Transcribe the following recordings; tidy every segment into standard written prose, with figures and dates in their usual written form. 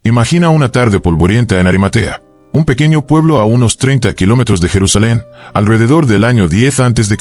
Imagina una tarde polvorienta en Arimatea, un pequeño pueblo a unos 30 kilómetros de Jerusalén, alrededor del año 10 a.C.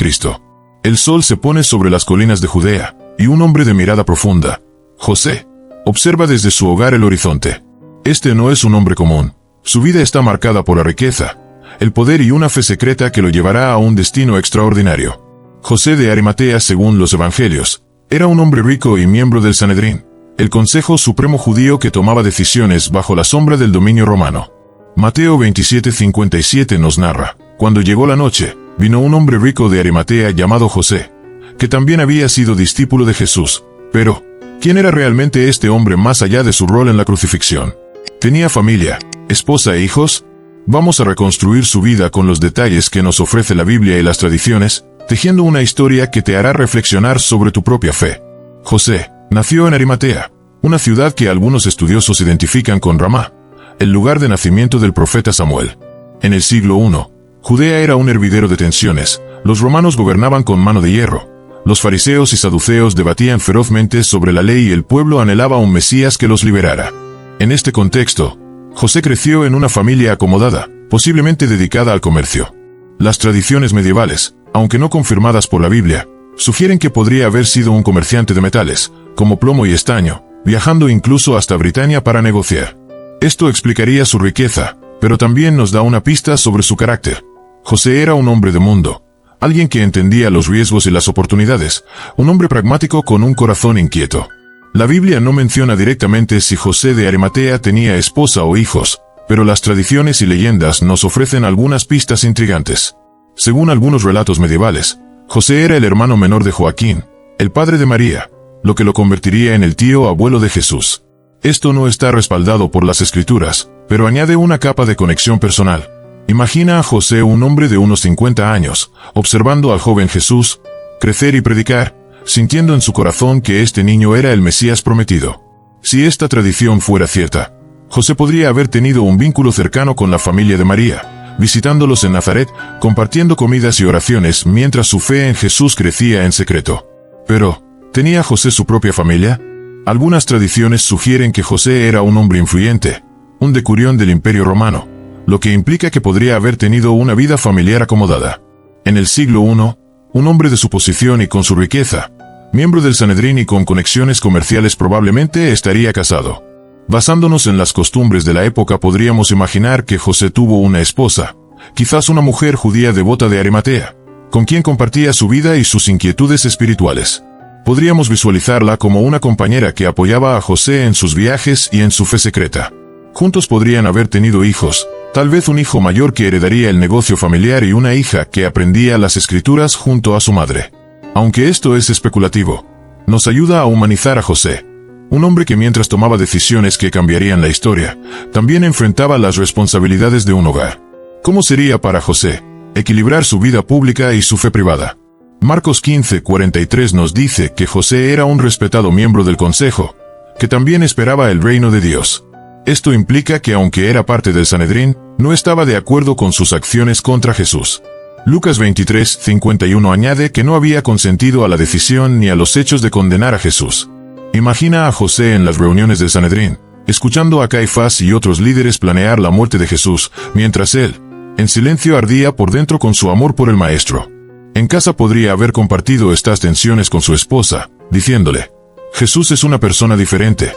El sol se pone sobre las colinas de Judea, y un hombre de mirada profunda, José, observa desde su hogar el horizonte. Este no es un hombre común. Su vida está marcada por la riqueza, el poder y una fe secreta que lo llevará a un destino extraordinario. José de Arimatea, según los evangelios, era un hombre rico y miembro del Sanedrín, el Consejo Supremo Judío que tomaba decisiones bajo la sombra del dominio romano. Mateo 27:57 nos narra: cuando llegó la noche, vino un hombre rico de Arimatea llamado José, que también había sido discípulo de Jesús. Pero, ¿quién era realmente este hombre más allá de su rol en la crucifixión? ¿Tenía familia, esposa e hijos? Vamos a reconstruir su vida con los detalles que nos ofrece la Biblia y las tradiciones, tejiendo una historia que te hará reflexionar sobre tu propia fe. José nació en Arimatea, una ciudad que algunos estudiosos identifican con Ramá, el lugar de nacimiento del profeta Samuel. En el siglo I, Judea era un hervidero de tensiones. Los romanos gobernaban con mano de hierro. Los fariseos y saduceos debatían ferozmente sobre la ley y el pueblo anhelaba un Mesías que los liberara. En este contexto, José creció en una familia acomodada, posiblemente dedicada al comercio. Las tradiciones medievales, aunque no confirmadas por la Biblia, sugieren que podría haber sido un comerciante de metales, como plomo y estaño, viajando incluso hasta Britania para negociar. Esto explicaría su riqueza, pero también nos da una pista sobre su carácter. José era un hombre de mundo, alguien que entendía los riesgos y las oportunidades, un hombre pragmático con un corazón inquieto. La Biblia no menciona directamente si José de Arimatea tenía esposa o hijos, pero las tradiciones y leyendas nos ofrecen algunas pistas intrigantes. Según algunos relatos medievales, José era el hermano menor de Joaquín, el padre de María, lo que lo convertiría en el tío abuelo de Jesús. Esto no está respaldado por las Escrituras, pero añade una capa de conexión personal. Imagina a José, un hombre de unos 50 años, observando al joven Jesús crecer y predicar, sintiendo en su corazón que este niño era el Mesías prometido. Si esta tradición fuera cierta, José podría haber tenido un vínculo cercano con la familia de María, visitándolos en Nazaret, compartiendo comidas y oraciones mientras su fe en Jesús crecía en secreto. Pero, ¿tenía José su propia familia? Algunas tradiciones sugieren que José era un hombre influyente, un decurión del Imperio Romano, lo que implica que podría haber tenido una vida familiar acomodada. En el siglo I, un hombre de su posición y con su riqueza, miembro del Sanedrín y con conexiones comerciales, probablemente estaría casado. Basándonos en las costumbres de la época, podríamos imaginar que José tuvo una esposa, quizás una mujer judía devota de Arimatea, con quien compartía su vida y sus inquietudes espirituales. Podríamos visualizarla como una compañera que apoyaba a José en sus viajes y en su fe secreta. Juntos podrían haber tenido hijos, tal vez un hijo mayor que heredaría el negocio familiar y una hija que aprendía las Escrituras junto a su madre. Aunque esto es especulativo, nos ayuda a humanizar a José, un hombre que mientras tomaba decisiones que cambiarían la historia, también enfrentaba las responsabilidades de un hogar. ¿Cómo sería para José equilibrar su vida pública y su fe privada? Marcos 15:43 nos dice que José era un respetado miembro del consejo, que también esperaba el reino de Dios. Esto implica que aunque era parte del Sanedrín, no estaba de acuerdo con sus acciones contra Jesús. Lucas 23:51 añade que no había consentido a la decisión ni a los hechos de condenar a Jesús. Imagina a José en las reuniones del Sanedrín, escuchando a Caifás y otros líderes planear la muerte de Jesús, mientras él, en silencio, ardía por dentro con su amor por el Maestro. En casa podría haber compartido estas tensiones con su esposa, diciéndole: Jesús es una persona diferente.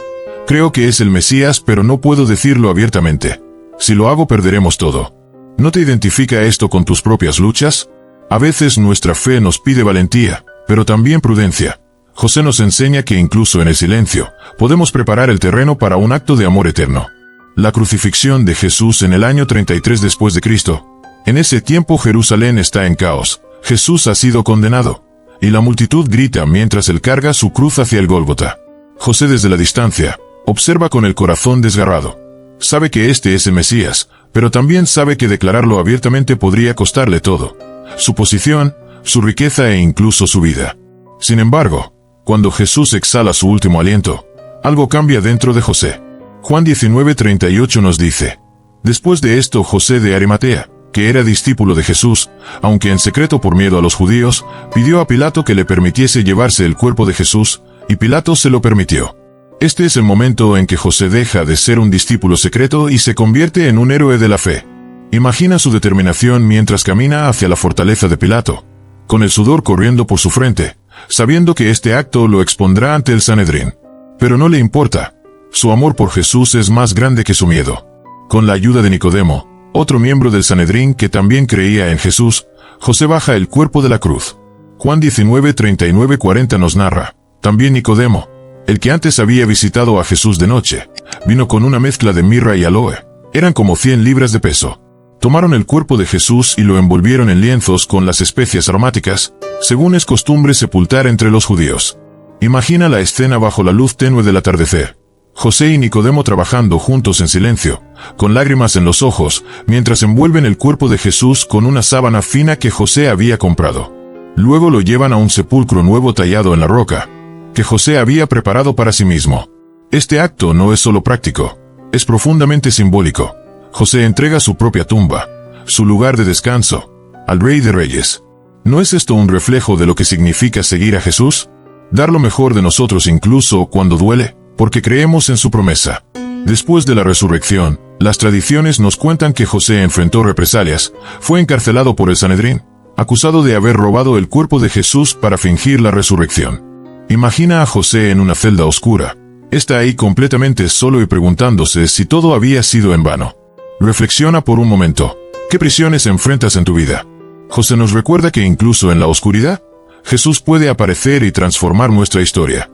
Creo que es el Mesías, pero no puedo decirlo abiertamente. Si lo hago, perderemos todo. ¿No te identifica esto con tus propias luchas? A veces nuestra fe nos pide valentía, pero también prudencia. José nos enseña que incluso en el silencio, podemos preparar el terreno para un acto de amor eterno. La crucifixión de Jesús en el año 33 después de Cristo. En ese tiempo Jerusalén está en caos. Jesús ha sido condenado, y la multitud grita mientras él carga su cruz hacia el Gólgota. José, desde la distancia, observa con el corazón desgarrado. Sabe que este es el Mesías, pero también sabe que declararlo abiertamente podría costarle todo: su posición, su riqueza e incluso su vida. Sin embargo, cuando Jesús exhala su último aliento, algo cambia dentro de José. Juan 19:38 nos dice: después de esto, José de Arimatea, que era discípulo de Jesús, aunque en secreto por miedo a los judíos, pidió a Pilato que le permitiese llevarse el cuerpo de Jesús, y Pilato se lo permitió. Este es el momento en que José deja de ser un discípulo secreto y se convierte en un héroe de la fe. Imagina su determinación mientras camina hacia la fortaleza de Pilato, con el sudor corriendo por su frente, sabiendo que este acto lo expondrá ante el Sanedrín. Pero no le importa. Su amor por Jesús es más grande que su miedo. Con la ayuda de Nicodemo, otro miembro del Sanedrín que también creía en Jesús, José baja el cuerpo de la cruz. Juan 19, 39-40 nos narra: también Nicodemo, el que antes había visitado a Jesús de noche, vino con una mezcla de mirra y aloe. Eran como 100 libras de peso. Tomaron el cuerpo de Jesús y lo envolvieron en lienzos con las especias aromáticas, según es costumbre sepultar entre los judíos. Imagina la escena bajo la luz tenue del atardecer. José y Nicodemo trabajando juntos en silencio, con lágrimas en los ojos, mientras envuelven el cuerpo de Jesús con una sábana fina que José había comprado. Luego lo llevan a un sepulcro nuevo tallado en la roca, que José había preparado para sí mismo. Este acto no es solo práctico, es profundamente simbólico. José entrega su propia tumba, su lugar de descanso, al Rey de Reyes. ¿No es esto un reflejo de lo que significa seguir a Jesús? Dar lo mejor de nosotros incluso cuando duele, porque creemos en su promesa. Después de la resurrección, las tradiciones nos cuentan que José enfrentó represalias, fue encarcelado por el Sanedrín, acusado de haber robado el cuerpo de Jesús para fingir la resurrección. Imagina a José en una celda oscura. Está ahí completamente solo y preguntándose si todo había sido en vano. Reflexiona por un momento. ¿Qué prisiones enfrentas en tu vida? José nos recuerda que incluso en la oscuridad, Jesús puede aparecer y transformar nuestra historia.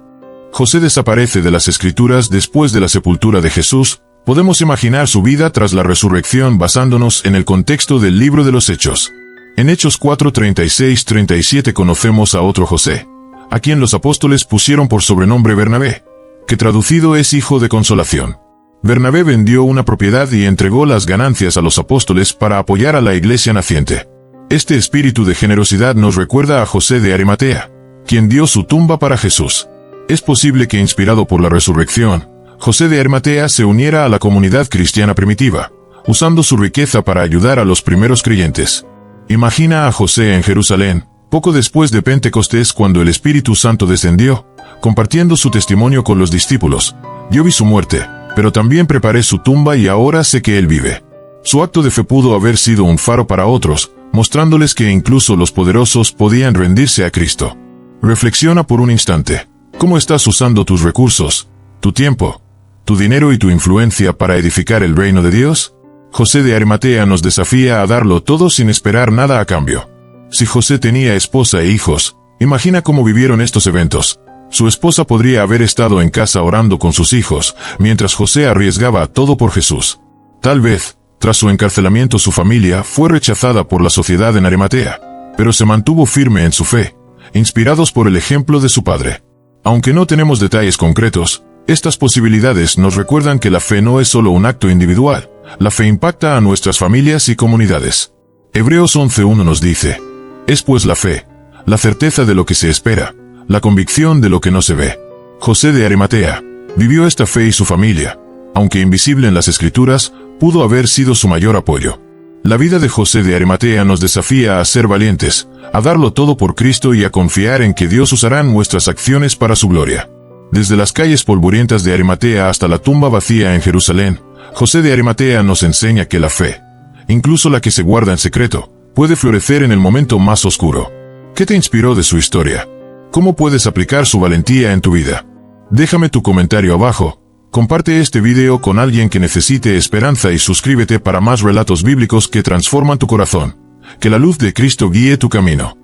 José desaparece de las Escrituras después de la sepultura de Jesús. Podemos imaginar su vida tras la resurrección basándonos en el contexto del libro de los Hechos. En Hechos 4:36-37 conocemos a otro José, a quien los apóstoles pusieron por sobrenombre Bernabé, que traducido es hijo de consolación. Bernabé vendió una propiedad y entregó las ganancias a los apóstoles para apoyar a la iglesia naciente. Este espíritu de generosidad nos recuerda a José de Arimatea, quien dio su tumba para Jesús. Es posible que, inspirado por la resurrección, José de Arimatea se uniera a la comunidad cristiana primitiva, usando su riqueza para ayudar a los primeros creyentes. Imagina a José en Jerusalén, poco después de Pentecostés, cuando el Espíritu Santo descendió, compartiendo su testimonio con los discípulos. Yo vi su muerte, pero también preparé su tumba y ahora sé que él vive. Su acto de fe pudo haber sido un faro para otros, mostrándoles que incluso los poderosos podían rendirse a Cristo. Reflexiona por un instante. ¿Cómo estás usando tus recursos, tu tiempo, tu dinero y tu influencia para edificar el reino de Dios? José de Arimatea nos desafía a darlo todo sin esperar nada a cambio. Si José tenía esposa e hijos, imagina cómo vivieron estos eventos. Su esposa podría haber estado en casa orando con sus hijos, mientras José arriesgaba todo por Jesús. Tal vez, tras su encarcelamiento, su familia fue rechazada por la sociedad en Arimatea, pero se mantuvo firme en su fe, inspirados por el ejemplo de su padre. Aunque no tenemos detalles concretos, estas posibilidades nos recuerdan que la fe no es solo un acto individual, la fe impacta a nuestras familias y comunidades. Hebreos 11:1 nos dice: es pues la fe, la certeza de lo que se espera, la convicción de lo que no se ve. José de Arimatea vivió esta fe y su familia, aunque invisible en las Escrituras, pudo haber sido su mayor apoyo. La vida de José de Arimatea nos desafía a ser valientes, a darlo todo por Cristo y a confiar en que Dios usará nuestras acciones para su gloria. Desde las calles polvorientas de Arimatea hasta la tumba vacía en Jerusalén, José de Arimatea nos enseña que la fe, incluso la que se guarda en secreto, puede florecer en el momento más oscuro. ¿Qué te inspiró de su historia? ¿Cómo puedes aplicar su valentía en tu vida? Déjame tu comentario abajo, comparte este video con alguien que necesite esperanza y suscríbete para más relatos bíblicos que transforman tu corazón. Que la luz de Cristo guíe tu camino.